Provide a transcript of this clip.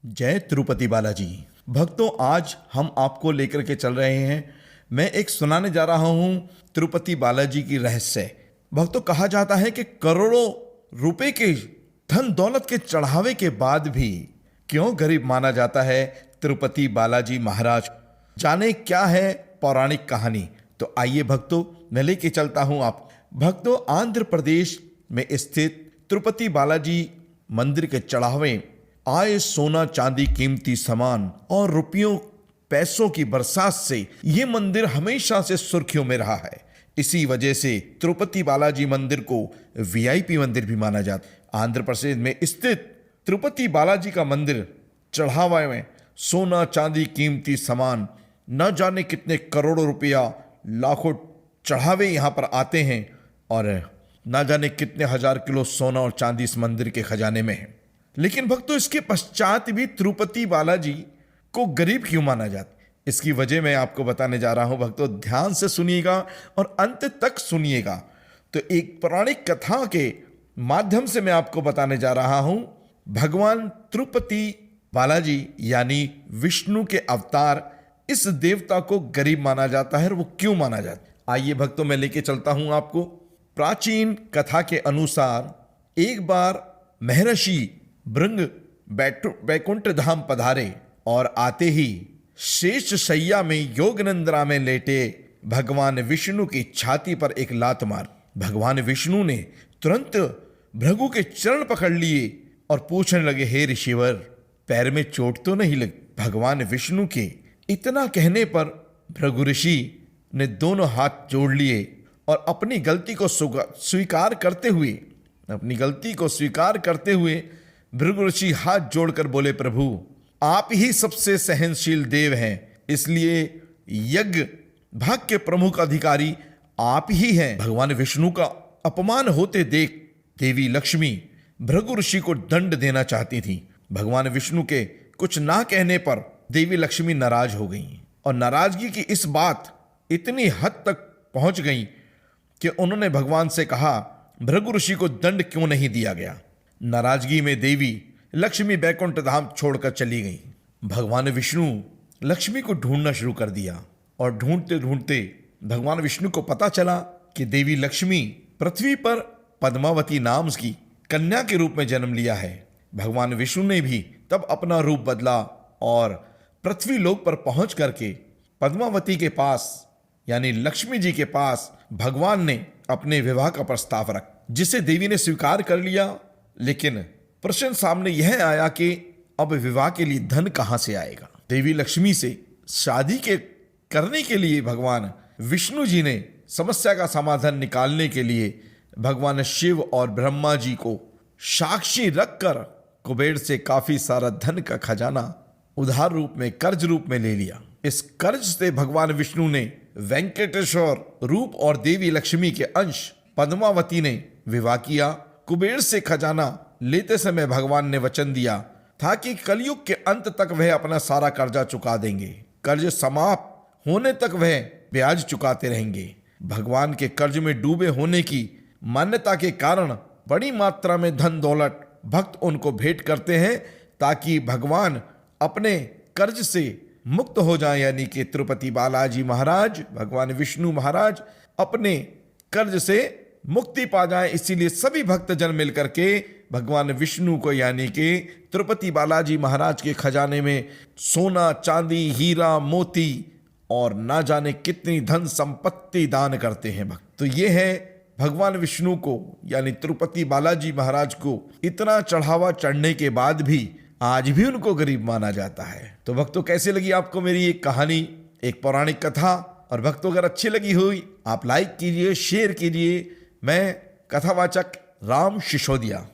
जय तिरुपति बालाजी। भक्तों, आज हम आपको लेकर के चल रहे हैं। मैं एक सुनाने जा रहा हूं तिरुपति बालाजी की रहस्य। भक्तों, कहा जाता है कि करोड़ों रुपए के धन दौलत के चढ़ावे के बाद भी क्यों गरीब माना जाता है तिरुपति बालाजी महाराज। जाने क्या है पौराणिक कहानी। तो आइए भक्तों, मैं लेके चलता हूं आप। भक्तों, आंध्र प्रदेश में स्थित तिरुपति बालाजी मंदिर के चढ़ावे आए सोना चांदी कीमती सामान और रुपयों पैसों की बरसात से यह मंदिर हमेशा से सुर्खियों में रहा है। इसी वजह से तिरुपति बालाजी मंदिर को वीआईपी मंदिर भी माना जाता। आंध्र प्रदेश में स्थित तिरुपति बालाजी का मंदिर चढ़ावा में सोना चांदी कीमती सामान न जाने कितने करोड़ों रुपया लाखों चढ़ावे यहां पर आते हैं और न जाने कितने हजार किलो सोना और चांदी इस मंदिर के खजाने में है। लेकिन भक्तों, इसके पश्चात भी तिरुपति बालाजी को गरीब क्यों माना जाता, इसकी वजह मैं आपको बताने जा रहा हूं। भक्तों, ध्यान से सुनिएगा और अंत तक सुनिएगा। तो एक पौराणिक कथा के माध्यम से मैं आपको बताने जा रहा हूं। भगवान तिरुपति बालाजी यानी विष्णु के अवतार, इस देवता को गरीब माना जाता है और वो क्यों माना जाता है। आइए भक्तों, मैं लेके चलता हूं आपको। प्राचीन कथा के अनुसार एक बार महर्षि भृंग बैकुंठ धाम पधारे और आते ही शेष शैया में योग निंद्रा में लेटे भगवान विष्णु की छाती पर एक लात मार। भगवान विष्णु ने तुरंत भृगु के चरण पकड़ लिए और पूछने लगे, हे ऋषिवर, पैर में चोट तो नहीं लगी? भगवान विष्णु के इतना कहने पर भृगु ऋषि ने दोनों हाथ जोड़ लिए और अपनी गलती को स्वीकार करते हुए भृगु ऋषि हाथ जोड़कर बोले, प्रभु आप ही सबसे सहनशील देव हैं, इसलिए यज्ञ भाग के प्रमुख अधिकारी आप ही हैं। भगवान विष्णु का अपमान होते देख देवी लक्ष्मी भृगु ऋषि को दंड देना चाहती थी। भगवान विष्णु के कुछ ना कहने पर देवी लक्ष्मी नाराज हो गई और नाराजगी की इस बात इतनी हद तक पहुंच गई कि उन्होंने भगवान से कहा, भृगु ऋषि को दंड क्यों नहीं दिया गया। नाराजगी में देवी लक्ष्मी बैकुंठ धाम छोड़कर चली गई। भगवान विष्णु लक्ष्मी को ढूंढना शुरू कर दिया और ढूंढते ढूंढते भगवान विष्णु को पता चला कि देवी लक्ष्मी पृथ्वी पर पद्मावती नाम की कन्या के रूप में जन्म लिया है। भगवान विष्णु ने भी तब अपना रूप बदला और पृथ्वी लोक पर पहुंच करके पद्मावती के पास यानी लक्ष्मी जी के पास भगवान ने अपने विवाह का प्रस्ताव रखा, जिसे देवी ने स्वीकार कर लिया। लेकिन प्रश्न सामने यह आया कि अब विवाह के लिए धन कहां से आएगा। देवी लक्ष्मी से शादी करने के लिए भगवान विष्णु जी ने समस्या का समाधान निकालने के लिए भगवान शिव और ब्रह्मा जी को साक्षी रखकर कुबेर से काफी सारा धन का खजाना उधार रूप में, कर्ज रूप में ले लिया। इस कर्ज से भगवान विष्णु ने वेंकटेश्वर रूप और देवी लक्ष्मी के अंश पद्मावती ने विवाह किया। कुबेर से खजाना लेते समय भगवान ने वचन दिया था कि कलयुग के अंत तक वह अपना सारा कर्जा चुका देंगे। कर्ज समाप्त होने तक वह ब्याज चुकाते रहेंगे। भगवान के कर्ज में डूबे होने की मान्यता के कारण बड़ी मात्रा में धन दौलत भक्त उनको भेंट करते हैं ताकि भगवान अपने कर्ज से मुक्त हो जाए। यानी कि तिरुपति बालाजी महाराज, भगवान विष्णु महाराज अपने कर्ज से मुक्ति पा जाए। इसीलिए सभी भक्तजन मिलकर के भगवान विष्णु को यानी कि तिरुपति बालाजी महाराज के खजाने में सोना चांदी हीरा मोती और ना जाने कितनी धन संपत्ति दान करते हैं भक्त। तो ये है भगवान विष्णु को यानी तिरुपति बालाजी महाराज को इतना चढ़ावा चढ़ने के बाद भी आज भी उनको गरीब माना जाता है। तो भक्तों, कैसे लगी आपको मेरी एक कहानी, एक पौराणिक कथा। और भक्तों, अगर अच्छी लगी हुई आप लाइक कीजिए, शेयर कीजिए। मैं कथावाचक राम सिसोदिया।